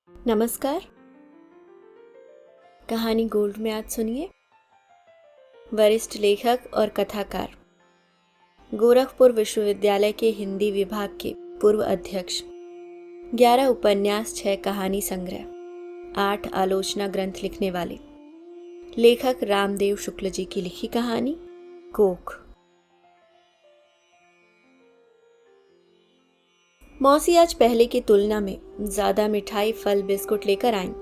नमस्कार। कहानी गोल्ड में आज सुनिए। वरिष्ठ लेखक और कथाकार, गोरखपुर विश्वविद्यालय के हिंदी विभाग के पूर्व अध्यक्ष, 11 उपन्यास, 6 कहानी संग्रह, 8 आलोचना ग्रंथ लिखने वाले लेखक रामदेव शुक्ल जी की लिखी कहानी कोख। मौसी आज पहले की तुलना में ज्यादा मिठाई, फल, बिस्कुट लेकर आईं।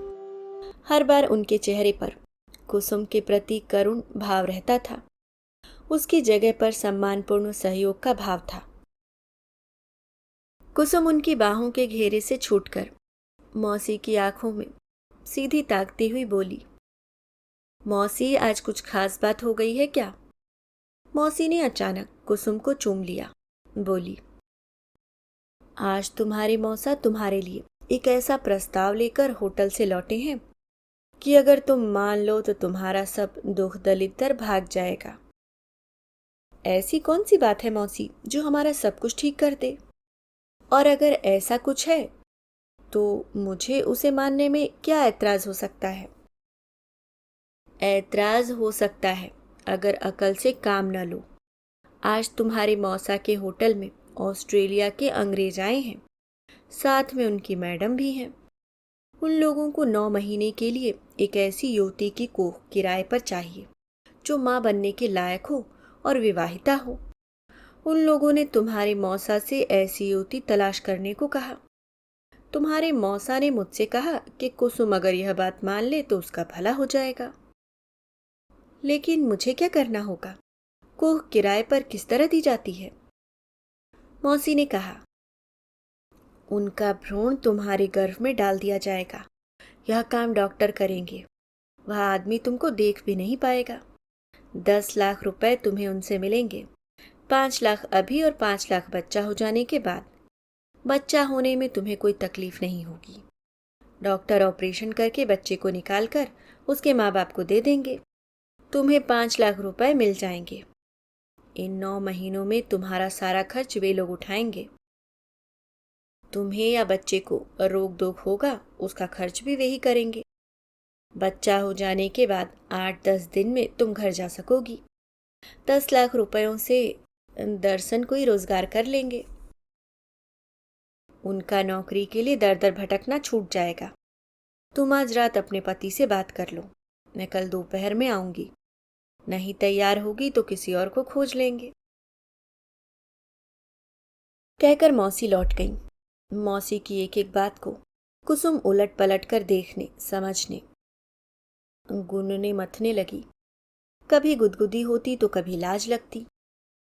हर बार उनके चेहरे पर कुसुम के प्रति करुण भाव रहता था। उसकी जगह पर सम्मानपूर्ण सहयोग का भाव था। कुसुम उनकी बाहों के घेरे से छूटकर मौसी की आंखों में सीधी ताकती हुई बोली, मौसी, आज कुछ खास बात हो गई है क्या? मौसी ने अचानक कुसुम को चूम लिया। बोली, आज तुम्हारे मौसा तुम्हारे लिए एक ऐसा प्रस्ताव लेकर होटल से लौटे हैं कि अगर तुम मान लो तो तुम्हारा सब दुख दलिद्दर भाग जाएगा। ऐसी कौन सी बात है मौसी जो हमारा सब कुछ ठीक कर दे? और अगर ऐसा कुछ है तो मुझे उसे मानने में क्या ऐतराज हो सकता है? ऐतराज हो सकता है अगर अकल से काम न लो। आज तुम्हारे मौसा के होटल में ऑस्ट्रेलिया के अंग्रेज आए हैं, साथ में उनकी मैडम भी हैं। उन लोगों को 9 महीने के लिए एक ऐसी युवती की कोख किराए पर चाहिए जो मां बनने के लायक हो और विवाहिता हो। उन लोगों ने तुम्हारे मौसा से ऐसी युवती तलाश करने को कहा। तुम्हारे मौसा ने मुझसे कहा कि कुसुम अगर यह बात मान ले तो उसका भला हो जाएगा। लेकिन मुझे क्या करना होगा? कोख किराए पर किस तरह दी जाती है? मौसी ने कहा, उनका भ्रूण तुम्हारे गर्भ में डाल दिया जाएगा। यह काम डॉक्टर करेंगे। वह आदमी तुमको देख भी नहीं पाएगा। 10 लाख रुपए तुम्हें उनसे मिलेंगे। 5 लाख अभी और 5 लाख बच्चा हो जाने के बाद। बच्चा होने में तुम्हें कोई तकलीफ नहीं होगी। डॉक्टर ऑपरेशन करके बच्चे को निकालकर उसके माँ बाप को दे देंगे। तुम्हें 5 लाख रुपए मिल जाएंगे। इन 9 महीनों में तुम्हारा सारा खर्च वे लोग उठाएंगे। तुम्हें या बच्चे को रोग दोग होगा उसका खर्च भी वे ही करेंगे। बच्चा हो जाने के बाद 8-10 दिन में तुम घर जा सकोगी। 10 लाख रुपयों से दर्शन कोई रोजगार कर लेंगे। उनका नौकरी के लिए दर दर भटकना छूट जाएगा। तुम आज रात अपने पति से बात कर लो। मैं कल दोपहर में आऊंगी। नहीं तैयार होगी तो किसी और को खोज लेंगे। कहकर मौसी लौट गई। मौसी की एक एक बात को कुसुम उलट पलट कर देखने, समझने, गुनने मथने लगी। कभी गुदगुदी होती तो कभी लाज लगती।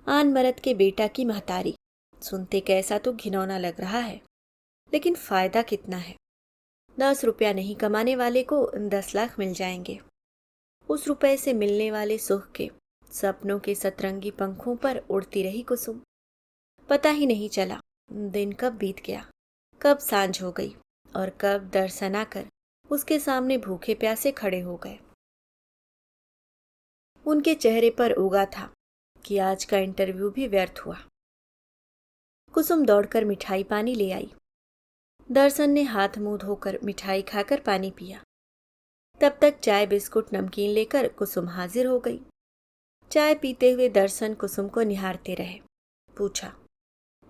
आन मरद के बेटा की महतारी, सुनते कैसा तो घिनौना लग रहा है, लेकिन फायदा कितना है? 10 रुपया नहीं कमाने वाले को 10 लाख मिल जाएंगे। उस रुपए से मिलने वाले सुख के सपनों के सतरंगी पंखों पर उड़ती रही कुसुम। पता ही नहीं चला दिन कब बीत गया, कब सांझ हो गई और कब दर्शन आकर उसके सामने भूखे प्यासे खड़े हो गए। उनके चेहरे पर उगा था कि आज का इंटरव्यू भी व्यर्थ हुआ। कुसुम दौड़कर मिठाई पानी ले आई। दर्शन ने हाथ मुंह धोकर मिठाई खाकर पानी पिया। तब तक चाय, बिस्कुट, नमकीन लेकर कुसुम हाजिर हो गई। चाय पीते हुए दर्शन कुसुम को निहारते रहे। पूछा,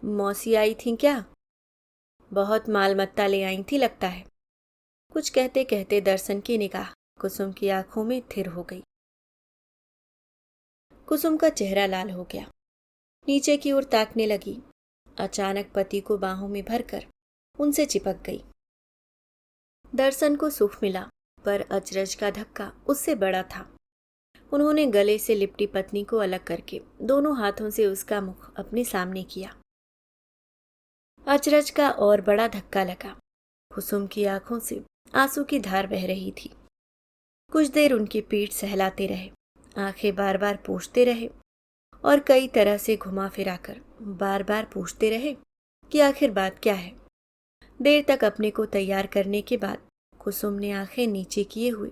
मौसी आई थी क्या? बहुत मालमत्ता ले आई थी लगता है। कुछ कहते कहते दर्शन की निगाह कुसुम की आंखों में थिर हो गई। कुसुम का चेहरा लाल हो गया। नीचे की ओर ताकने लगी। अचानक पति को बाहों में भरकर उनसे चिपक गई। दर्शन को सुख मिला, पर अचरज का धक्का उससे बड़ा था। उन्होंने गले से लिपटी पत्नी को अलग करके दोनों हाथों से उसका मुख अपने सामने किया। अचरज का और बड़ा धक्का लगा। कुसुम की आंखों से आंसू की धार बह रही थी। कुछ देर उनकी पीठ सहलाते रहे, आंखें बार बार पोंछते रहे और कई तरह से घुमा फिराकर बार बार पूछते रहे कि आखिर बात क्या है। देर तक अपने को तैयार करने के बाद कुसुम ने आंखें नीचे किए हुए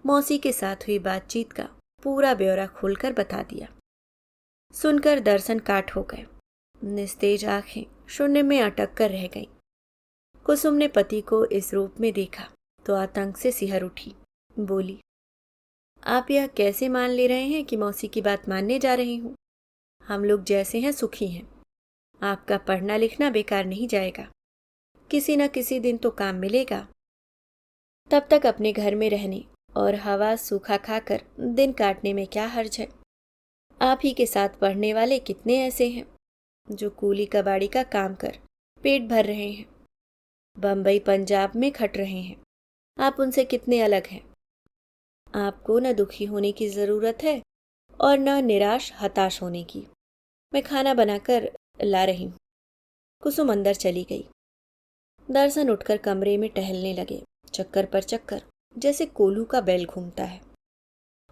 मौसी के साथ हुई बातचीत का पूरा ब्यौरा खोलकर बता दिया। सुनकर दर्शन काट हो गए। निस्तेज आंखें शून्य में अटक कर रह गईं। कुसुम ने पति को इस रूप में देखा तो आतंक से सिहर उठी। बोली, आप यह कैसे मान ले रहे हैं कि मौसी की बात मानने जा रही हूँ? हम लोग जैसे हैं सुखी हैं। आपका पढ़ना लिखना बेकार नहीं जाएगा। किसी न किसी दिन तो काम मिलेगा। तब तक अपने घर में रहने और हवा सूखा खाकर दिन काटने में क्या हर्ज है? आप ही के साथ पढ़ने वाले कितने ऐसे हैं जो कूली कबाड़ी का काम कर पेट भर रहे हैं, बम्बई पंजाब में खट रहे हैं। आप उनसे कितने अलग हैं? आपको न दुखी होने की ज़रूरत है और न निराश हताश होने की। मैं खाना बनाकर ला रही हूँ। कुसुम अंदर चली गई। दर्शन उठकर कमरे में टहलने लगे, चक्कर पर चक्कर, जैसे कोल्हू का बैल घूमता है।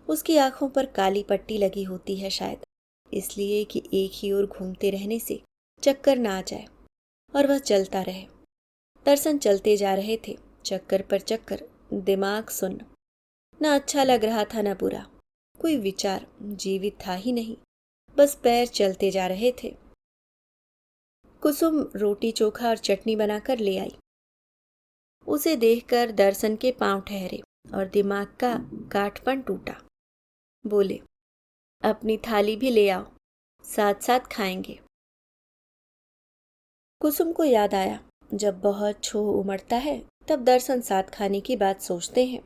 उसकी आंखों पर काली पट्टी लगी होती है, शायद इसलिए कि एक ही ओर घूमते रहने से चक्कर ना आ जाए और वह चलता रहे। दर्शन चलते जा रहे थे, चक्कर पर चक्कर, दिमाग सुन्न। न अच्छा लग रहा था न बुरा। कोई विचार जीवित था ही नहीं, बस पैर चलते जा रहे थे। कुसुम रोटी चोखा और चटनी बनाकर ले आई। उसे देखकर दर्शन के पांव ठहरे और दिमाग का गांठपन टूटा। बोले, अपनी थाली भी ले आओ, साथ साथ खाएंगे। कुसुम को याद आया, जब बहुत छोह उमड़ता है तब दर्शन साथ खाने की बात सोचते हैं।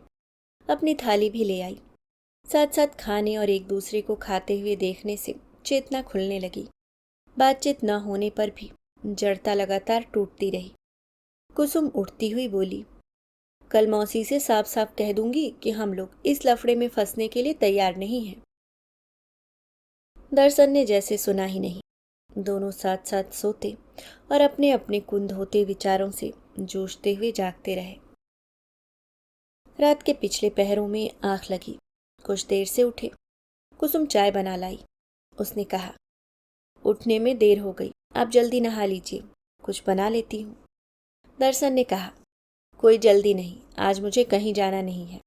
अपनी थाली भी ले आई। साथ साथ खाने और एक दूसरे को खाते हुए देखने से चेतना खुलने लगी। बातचीत न होने पर भी जड़ता लगातार टूटती रही। कुसुम उठती हुई बोली, कल मौसी से साफ साफ कह दूंगी कि हम लोग इस लफड़े में फंसने के लिए तैयार नहीं हैं। दर्शन ने जैसे सुना ही नहीं। दोनों साथ साथ सोते और अपने अपने कुंद होते विचारों से जूझते हुए जागते रहे। रात के पिछले पहरों में आंख लगी। कुछ देर से उठे। कुसुम चाय बना लाई। उसने कहा, उठने में देर हो गई, आप जल्दी नहा लीजिए, कुछ बना लेती हूँ। दर्शन ने कहा, कोई जल्दी नहीं, आज मुझे कहीं जाना नहीं है।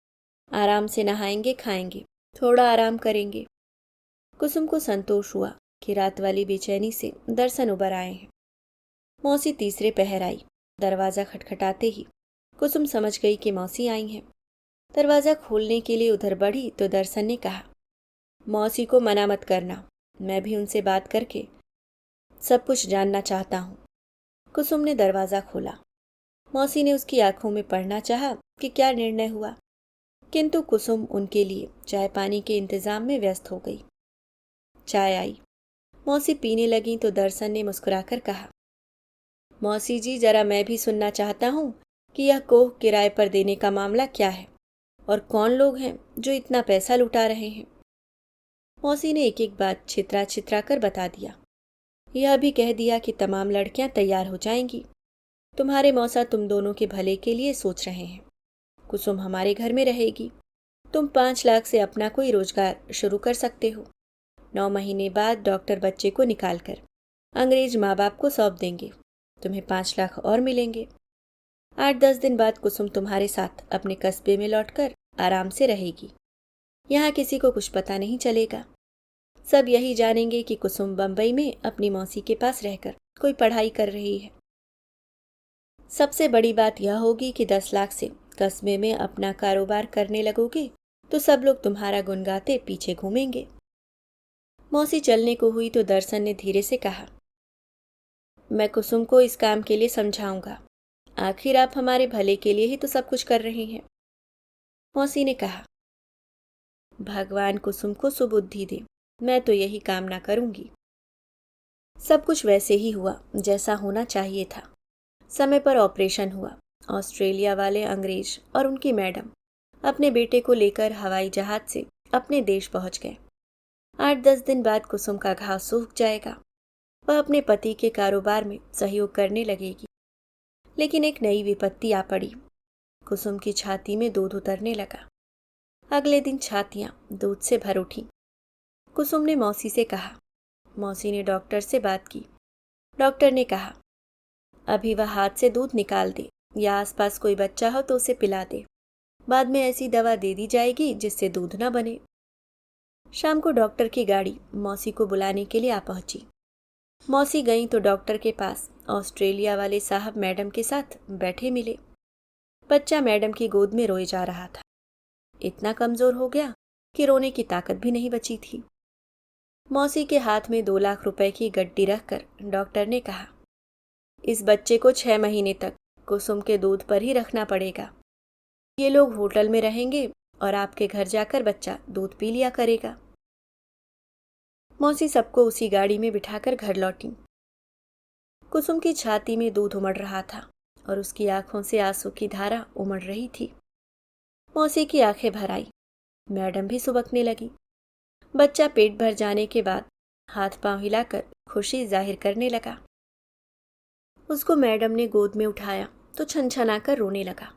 आराम से नहाएंगे, खाएंगे, थोड़ा आराम करेंगे। कुसुम को संतोष हुआ कि रात वाली बेचैनी से दर्शन उबर आए हैं। मौसी तीसरे पहर आई। दरवाज़ा खटखटाते ही कुसुम समझ गई कि मौसी आई हैं। दरवाज़ा खोलने के लिए उधर बढ़ी तो दर्शन ने कहा, मौसी को मना मत करना, मैं भी उनसे बात करके सब कुछ जानना चाहता हूँ। कुसुम ने दरवाज़ा खोला। मौसी ने उसकी आंखों में पढ़ना चाहा कि क्या निर्णय हुआ, किंतु कुसुम उनके लिए चाय पानी के इंतजाम में व्यस्त हो गई। चाय आई। मौसी पीने लगी तो दर्शन ने मुस्कुराकर कहा, मौसी जी, जरा मैं भी सुनना चाहता हूँ कि यह कोह किराए पर देने का मामला क्या है और कौन लोग हैं जो इतना पैसा लुटा रहे हैं। मौसी ने एक एक बात छितरा छितरा कर बता दिया। यह भी कह दिया कि तमाम लड़कियां तैयार हो जाएंगी। तुम्हारे मौसा तुम दोनों के भले के लिए सोच रहे हैं। कुसुम हमारे घर में रहेगी। तुम 5 लाख से अपना कोई रोजगार शुरू कर सकते हो। 9 महीने बाद डॉक्टर बच्चे को निकालकर अंग्रेज माँ बाप को सौंप देंगे। तुम्हें 5 लाख और मिलेंगे। 8-10 दिन बाद कुसुम तुम्हारे साथ अपने कस्बे में लौटकर आराम से रहेगी। यहाँ किसी को कुछ पता नहीं चलेगा। सब यही जानेंगे कि कुसुम बम्बई में अपनी मौसी के पास रहकर कोई पढ़ाई कर रही है। सबसे बड़ी बात यह होगी कि 10 लाख से कस्बे में अपना कारोबार करने लगोगे तो सब लोग तुम्हारा गुण गाते पीछे घूमेंगे। मौसी चलने को हुई तो दर्शन ने धीरे से कहा, मैं कुसुम को इस काम के लिए समझाऊंगा। आखिर आप हमारे भले के लिए ही तो सब कुछ कर रहे हैं। मौसी ने कहा, भगवान कुसुम को सुबुद्धि दे, मैं तो यही कामना करूंगी। सब कुछ वैसे ही हुआ जैसा होना चाहिए था। समय पर ऑपरेशन हुआ। ऑस्ट्रेलिया वाले अंग्रेज और उनकी मैडम अपने बेटे को लेकर हवाई जहाज से अपने देश पहुंच गए। 8-10 दिन बाद कुसुम का घाव सूख जाएगा। वह अपने पति के कारोबार में सहयोग करने लगेगी। लेकिन एक नई विपत्ति आ पड़ी। कुसुम की छाती में दूध उतरने लगा। अगले दिन छातियां दूध से भर उठी। कुसुम ने मौसी से कहा। मौसी ने डॉक्टर से बात की। डॉक्टर ने कहा, अभी वह हाथ से दूध निकाल दे या आसपास कोई बच्चा हो तो उसे पिला दे। बाद में ऐसी दवा दे दी जाएगी जिससे दूध न बने। शाम को डॉक्टर की गाड़ी मौसी को बुलाने के लिए आ पहुंची। मौसी गईं तो डॉक्टर के पास ऑस्ट्रेलिया वाले साहब मैडम के साथ बैठे मिले। बच्चा मैडम की गोद में रोए जा रहा था। इतना कमजोर हो गया कि रोने की ताकत भी नहीं बची थी। मौसी के हाथ में 2 लाख रुपए की गड्डी रखकर डॉक्टर ने कहा, इस बच्चे को 6 महीने तक कुसुम के दूध पर ही रखना पड़ेगा। ये लोग होटल में रहेंगे और आपके घर जाकर बच्चा दूध पी लिया करेगा। मौसी सबको उसी गाड़ी में बिठाकर घर लौटी। कुसुम की छाती में दूध उमड़ रहा था और उसकी आंखों से आंसू की धारा उमड़ रही थी। मौसी की आंखें भर आई। मैडम भी सुबकने लगी। बच्चा पेट भर जाने के बाद हाथ पांव हिलाकर खुशी जाहिर करने लगा। उसको मैडम ने गोद में उठाया तो छनछनाकर रोने लगा,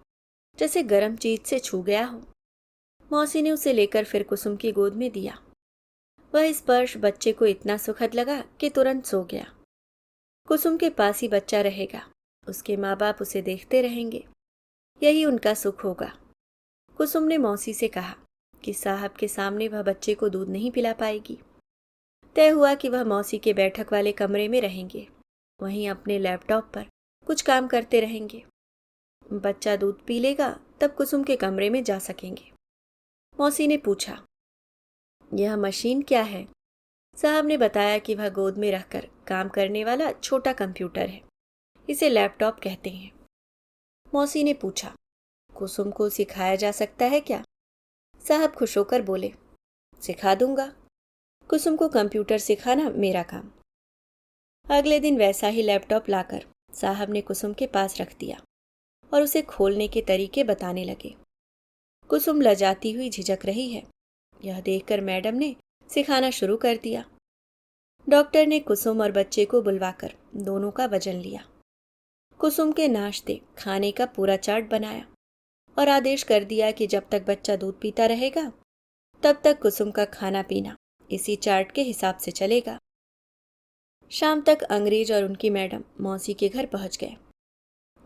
जैसे गर्म चीज से छू गया हो। मौसी ने उसे लेकर फिर कुसुम की गोद में दिया। वह स्पर्श बच्चे को इतना सुखद लगा कि तुरंत सो गया। कुसुम के पास ही बच्चा रहेगा। उसके माँ बाप उसे देखते रहेंगे। यही उनका सुख होगा। कुसुम ने मौसी से कहा कि साहब के सामने वह बच्चे को दूध नहीं पिला पाएगी। तय हुआ कि वह मौसी के बैठक वाले कमरे में रहेंगे। वहीं अपने लैपटॉप पर कुछ काम करते रहेंगे। बच्चा दूध पी लेगा तब कुसुम के कमरे में जा सकेंगे। मौसी ने पूछा, यह मशीन क्या है? साहब ने बताया कि वह गोद में रखकर काम करने वाला छोटा कंप्यूटर है। इसे लैपटॉप कहते हैं। मौसी ने पूछा, कुसुम को सिखाया जा सकता है क्या? साहब खुश होकर बोले, सिखा दूंगा। कुसुम को कंप्यूटर सिखाना मेरा काम। अगले दिन वैसा ही लैपटॉप लाकर साहब ने कुसुम के पास रख दिया और उसे खोलने के तरीके बताने लगे। कुसुम लजाती हुई झिझक रही है। यह देखकर मैडम ने सिखाना शुरू कर दिया। डॉक्टर ने कुसुम और बच्चे को बुलवाकर दोनों का वजन लिया। कुसुम के नाश्ते खाने का पूरा चार्ट बनाया और आदेश कर दिया कि जब तक बच्चा दूध पीता रहेगा तब तक कुसुम का खाना पीना इसी चार्ट के हिसाब से चलेगा। शाम तक अंग्रेज और उनकी मैडम मौसी के घर पहुंच गए।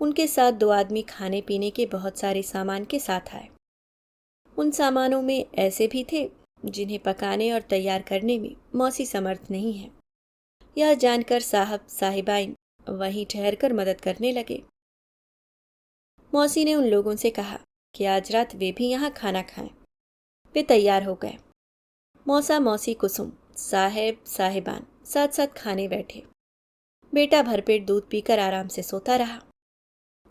उनके साथ 2 आदमी खाने पीने के बहुत सारे सामान के साथ आए। उन सामानों में ऐसे भी थे जिन्हें पकाने और तैयार करने में मौसी समर्थ नहीं है। यह जानकर साहब साहिबाइन वहीं ठहरकर मदद करने लगे। मौसी ने उन लोगों से कहा कि आज रात वे भी यहाँ खाना खाएं। वे तैयार हो गए। मौसा मौसी कुसुम साहेब साहिबान साथ साथ खाने बैठे। बेटा भरपेट दूध पीकर आराम से सोता रहा।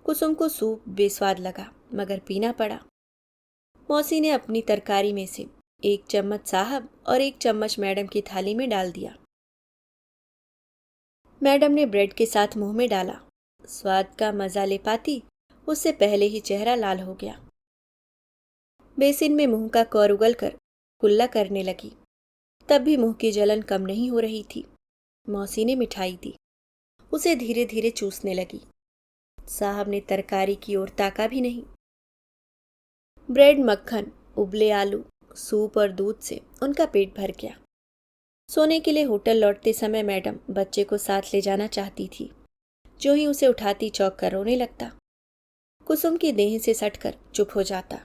कुसुम को सूप बेस्वाद लगा मगर पीना पड़ा। मौसी ने अपनी तरकारी में से 1 चम्मच साहब और 1 चम्मच मैडम की थाली में डाल दिया। मैडम ने ब्रेड के साथ मुंह में डाला। स्वाद का मजा ले पाती उससे पहले ही चेहरा लाल हो गया। बेसिन में मुंह का कौर उगलकर कुल्ला करने लगी। तब भी मुंह की जलन कम नहीं हो रही थी। मौसी ने मिठाई दी। उसे धीरे धीरे चूसने लगी। साहब ने तरकारी की ओर ताका भी नहीं। ब्रेड, मक्खन, उबले आलू, सूप और दूध से उनका पेट भर गया। सोने के लिए होटल लौटते समय मैडम बच्चे को साथ ले जाना चाहती थी। जो ही उसे उठाती चौंक कर रोने लगता। कुसुम की देह से सटकर चुप हो जाता।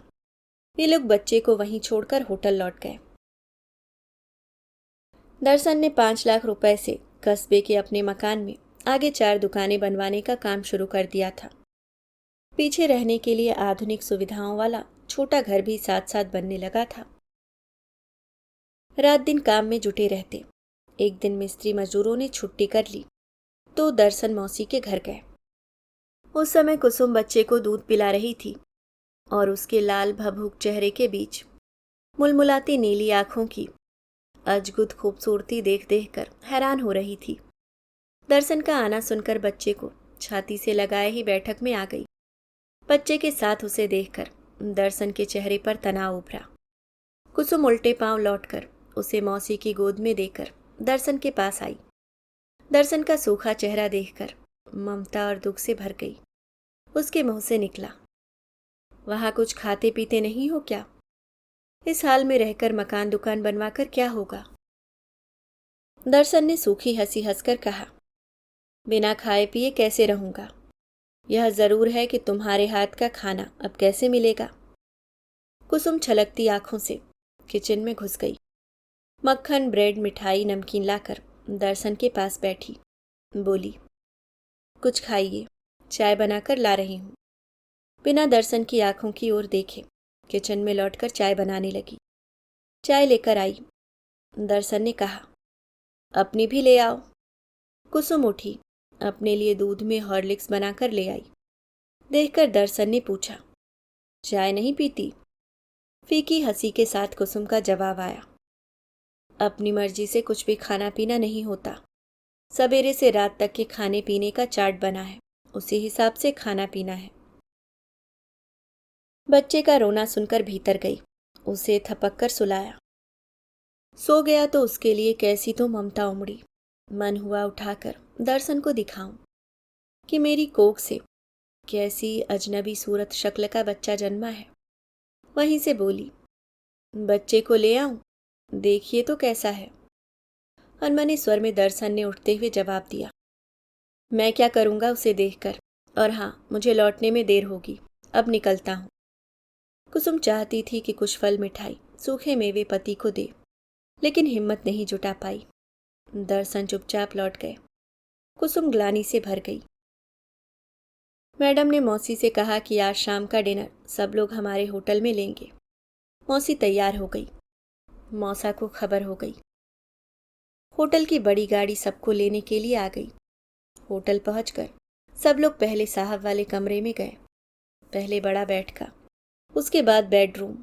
वे लोग बच्चे को वहीं छोड़कर होटल लौट गए। दर्शन ने 5 लाख रुपए से कस्बे के अपने मकान में आगे 4 दुकानें बनवाने का काम शुरू कर दिया था। पीछे रहने के लिए आधुनिक सुविधाओं वाला छोटा घर भी साथ साथ बनने लगा था। रात दिन काम में जुटे रहते। एक दिन मिस्त्री मजदूरों ने छुट्टी कर ली तो दर्शन मौसी के घर गए। उस समय कुसुम बच्चे को दूध पिला रही थी और उसके लाल भभूक चेहरे के बीच मुलमुलाती नीली आंखों की अजगुद खूबसूरती देख देख कर हैरान हो रही थी। दर्शन का आना सुनकर बच्चे को छाती से लगाए ही बैठक में आ गई। बच्चे के साथ उसे देखकर दर्शन के चेहरे पर तनाव उभरा। कुसुम उल्टे पांव लौटकर उसे मौसी की गोद में देकर दर्शन के पास आई। दर्शन का सूखा चेहरा देखकर ममता और दुख से भर गई। उसके मुंह से निकला, वहां कुछ खाते पीते नहीं हो क्या? इस हाल में रहकर मकान दुकान बनवाकर क्या होगा? दर्शन ने सूखी हंसी हंसकर कहा, बिना खाए पिए कैसे रहूंगा? यह जरूर है कि तुम्हारे हाथ का खाना अब कैसे मिलेगा? कुसुम छलकती आंखों से किचन में घुस गई। मक्खन, ब्रेड, मिठाई, नमकीन लाकर दर्शन के पास बैठी। बोली, कुछ खाइए, चाय बनाकर ला रही हूँ। बिना दर्शन की आंखों की ओर देखे किचन में लौटकर चाय बनाने लगी। चाय लेकर आई। दर्शन ने कहा, अपनी भी ले आओ। कुसुम उठी, अपने लिए दूध में हॉर्लिक्स बनाकर ले आई। देखकर दर्शन ने पूछा, चाय नहीं पीती? फीकी हंसी के साथ कुसुम का जवाब आया, अपनी मर्जी से कुछ भी खाना पीना नहीं होता। सवेरे से रात तक के खाने पीने का चार्ट बना है, उसी हिसाब से खाना पीना है। बच्चे का रोना सुनकर भीतर गई, उसे थपक कर सुलाया। सो गया तो उसके लिए कैसी तो ममता उमड़ी। मन हुआ उठाकर दर्शन को दिखाऊं कि मेरी कोख से कैसी अजनबी सूरत शक्ल का बच्चा जन्मा है। वहीं से बोली, बच्चे को ले आऊं, देखिए तो कैसा है। अनमने स्वर में दर्शन ने उठते हुए जवाब दिया, मैं क्या करूंगा उसे देखकर, और हाँ, मुझे लौटने में देर होगी, अब निकलता हूं। कुसुम चाहती थी कि कुछ फल मिठाई सूखे मेवे पति को दे, लेकिन हिम्मत नहीं जुटा पाई। दर्शन चुपचाप लौट गए। कुसुम ग्लानि से भर गई। मैडम ने मौसी से कहा कि आज शाम का डिनर सब लोग हमारे होटल में लेंगे। मौसी तैयार हो गई। मौसा को खबर हो गई। होटल की बड़ी गाड़ी सबको लेने के लिए आ गई। होटल पहुंचकर सब लोग पहले साहब वाले कमरे में गए। पहले बड़ा बैठका, उसके बाद बेडरूम।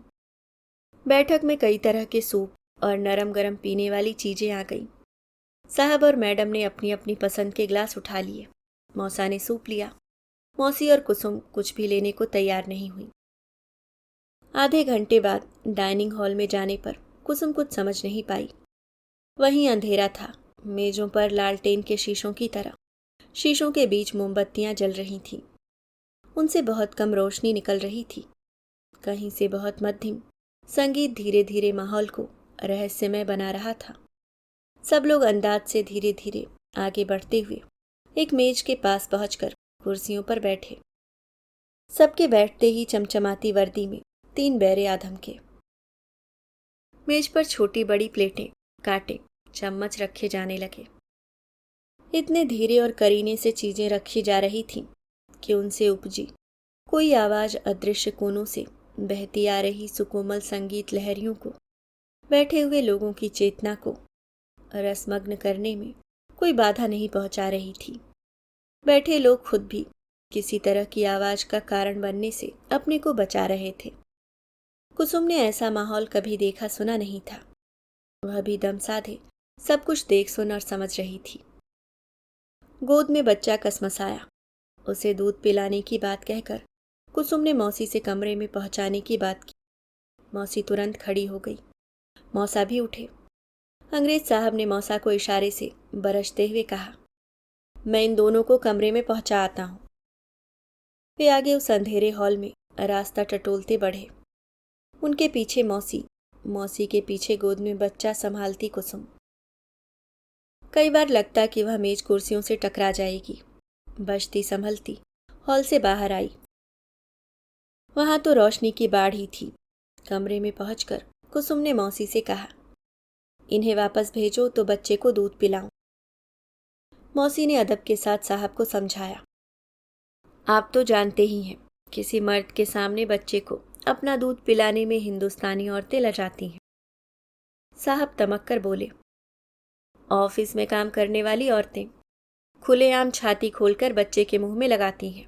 बैठक में कई तरह के सूप और नरम गरम पीने वाली चीजें आ गईं। साहब और मैडम ने अपनी अपनी पसंद के ग्लास उठा लिए। मौसा ने सूप लिया। मौसी और कुसुम कुछ भी लेने को तैयार नहीं हुई। आधे घंटे बाद डाइनिंग हॉल में जाने पर कुसुम कुछ समझ नहीं पाई। वहीं अंधेरा था। मेजों पर लालटेन के शीशों की तरह, शीशों के बीच मोमबत्तियां जल रही थीं। उनसे बहुत कम रोशनी निकल रही थी। कहीं से बहुत मध्यम संगीत धीरे धीरे माहौल को रहस्यमय बना रहा था। सब लोग अंदाज से धीरे धीरे आगे बढ़ते हुए एक मेज के पास पहुंचकर कुर्सियों पर बैठे। सबके बैठते ही चमचमाती वर्दी में 3 बैरे आधम के। मेज पर छोटी बड़ी प्लेटें, कांटे, चम्मच रखे जाने लगे। इतने धीरे और करीने से चीजें रखी जा रही थीं कि उनसे उपजी कोई आवाज अदृश्य कोनों से बहती आ रही सुकोमल संगीत लहरियों को, बैठे हुए लोगों की चेतना को रसमग्न करने में कोई बाधा नहीं पहुंचा रही थी। बैठे लोग खुद भी किसी तरह की आवाज का कारण बनने से अपने को बचा रहे थे। कुसुम ने ऐसा माहौल कभी देखा सुना नहीं था। वह भी दम साधे सब कुछ देख सुन और समझ रही थी। गोद में बच्चा कसमसाया। उसे दूध पिलाने की बात कहकर कुसुम ने मौसी से कमरे में पहुंचाने की बात की। मौसी तुरंत खड़ी हो गई। मौसा भी उठे। अंग्रेज साहब ने मौसा को इशारे से बरसते हुए कहा, मैं इन दोनों को कमरे में पहुंचा आता हूं। वे आगे उस अंधेरे हॉल में रास्ता टटोलते बढ़े। उनके पीछे मौसी, मौसी के पीछे गोद में बच्चा संभालती कुसुम। कई बार लगता कि वह मेज कुर्सियों से टकरा जाएगी। बचती संभलती हॉल से बाहर आई। वहां तो रोशनी की बाढ़ ही थी। कमरे में पहुंचकर कुसुम ने मौसी से कहा, इन्हें वापस भेजो तो बच्चे को दूध पिलाऊं। मौसी ने अदब के साथ साहब को समझाया, आप तो जानते ही हैं, किसी मर्द के सामने बच्चे को अपना दूध पिलाने में हिंदुस्तानी औरतें लजाती हैं। साहब तमक कर बोले, ऑफिस में काम करने वाली औरतें खुलेआम छाती खोलकर बच्चे के मुंह में लगाती हैं।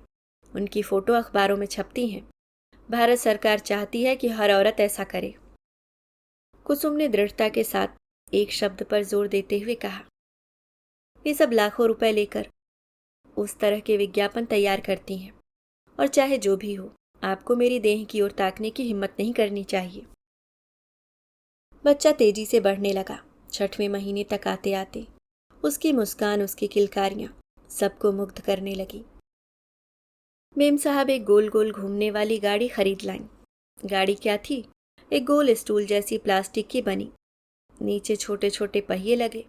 उनकी फोटो अखबारों में छपती हैं। भारत सरकार चाहती है कि हर औरत ऐसा करे। कुसुम ने दृढ़ता के साथ एक शब्द पर जोर देते हुए कहा, वे सब लाखों रुपए लेकर उस तरह के विज्ञापन तैयार करती हैं, और चाहे जो भी हो, आपको मेरी देह की ओर ताकने की हिम्मत नहीं करनी चाहिए। बच्चा तेजी से बढ़ने लगा। 6वें महीने तक आते आते उसकी मुस्कान, उसकी किलकारियां सबको मुग्ध करने लगी। मेम साहब एक गोल गोल घूमने वाली गाड़ी खरीद लाईं। गाड़ी क्या थी? एक गोल स्टूल जैसी प्लास्टिक की बनी। नीचे छोटे छोटे पहिए लगे,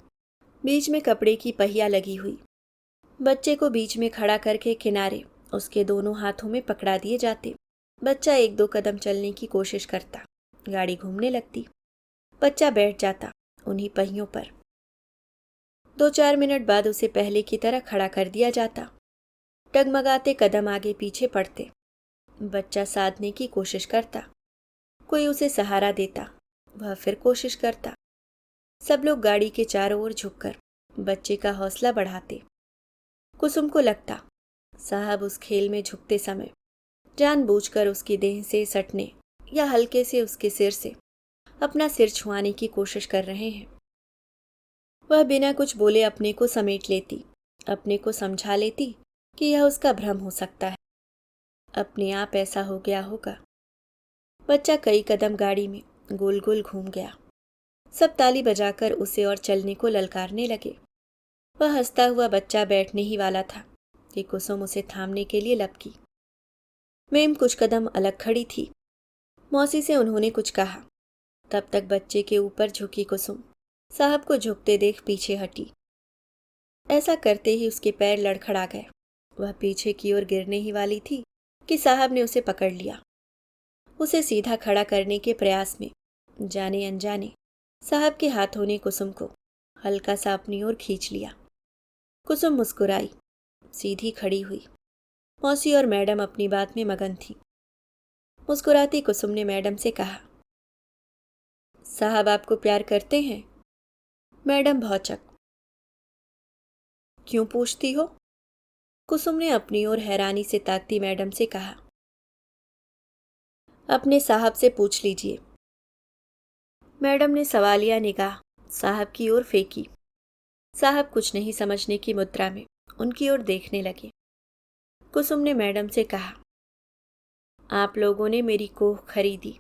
बीच में कपड़े की पहिया लगी हुई। बच्चे को बीच में खड़ा करके किनारे उसके दोनों हाथों में पकड़ा दिए जाते। बच्चा 1-2 कदम चलने की कोशिश करता। गाड़ी घूमने लगती। बच्चा बैठ जाता उन्हीं पहियों पर। 2-4 मिनट बाद उसे पहले की तरह खड़ा कर दिया जाता। डगमगाते कदम आगे पीछे पड़ते। बच्चा साधने की कोशिश करता। कोई उसे सहारा देता। वह फिर कोशिश करता। सब लोग गाड़ी के चारों ओर झुककर बच्चे का हौसला बढ़ाते। कुसुम को लगता साहब उस खेल में झुकते समय जानबूझकर उसकी देह से सटने या हल्के से उसके सिर से अपना सिर छुआने की कोशिश कर रहे हैं। वह बिना कुछ बोले अपने को समेट लेती, अपने को समझा लेती कि यह उसका भ्रम हो सकता है, अपने आप ऐसा हो गया होगा। बच्चा कई कदम गाड़ी में गोल गोल घूम गया। सब ताली बजाकर उसे और चलने को ललकारने लगे। वह हंसता हुआ बच्चा बैठने ही वाला था कि कुसुम उसे थामने के लिए लपकी। मेम कुछ कदम अलग खड़ी थी। मौसी से उन्होंने कुछ कहा। तब तक बच्चे के ऊपर झुकी कुसुम साहब को झुकते देख पीछे हटी। ऐसा करते ही उसके पैर लड़खड़ा गए। वह पीछे की ओर गिरने ही वाली थी कि साहब ने उसे पकड़ लिया। उसे सीधा खड़ा करने के प्रयास में जाने अनजाने साहब के हाथों ने कुसुम को हल्का सा अपनी ओर खींच लिया। कुसुम मुस्कुराई, सीधी खड़ी हुई। मौसी और मैडम अपनी बात में मगन थी। मुस्कुराती कुसुम ने मैडम से कहा, साहब आपको प्यार करते हैं? मैडम भौचक। क्यों पूछती हो? कुसुम ने अपनी ओर हैरानी से ताकती मैडम से कहा, अपने साहब से पूछ लीजिए। मैडम ने सवालिया निगाह साहब की ओर फेंकी। साहब कुछ नहीं समझने की मुद्रा में उनकी ओर देखने लगे। कुसुम ने मैडम से कहा, आप लोगों ने मेरी कोख खरीदी,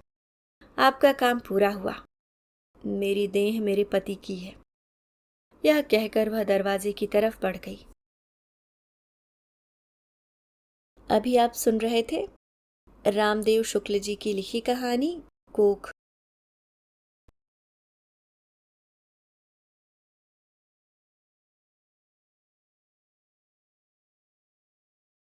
आपका काम पूरा हुआ। मेरी देह मेरे पति की है। यह कहकर वह दरवाजे की तरफ बढ़ गई। अभी आप सुन रहे थे रामदेव शुक्ल जी की लिखी कहानी कोख।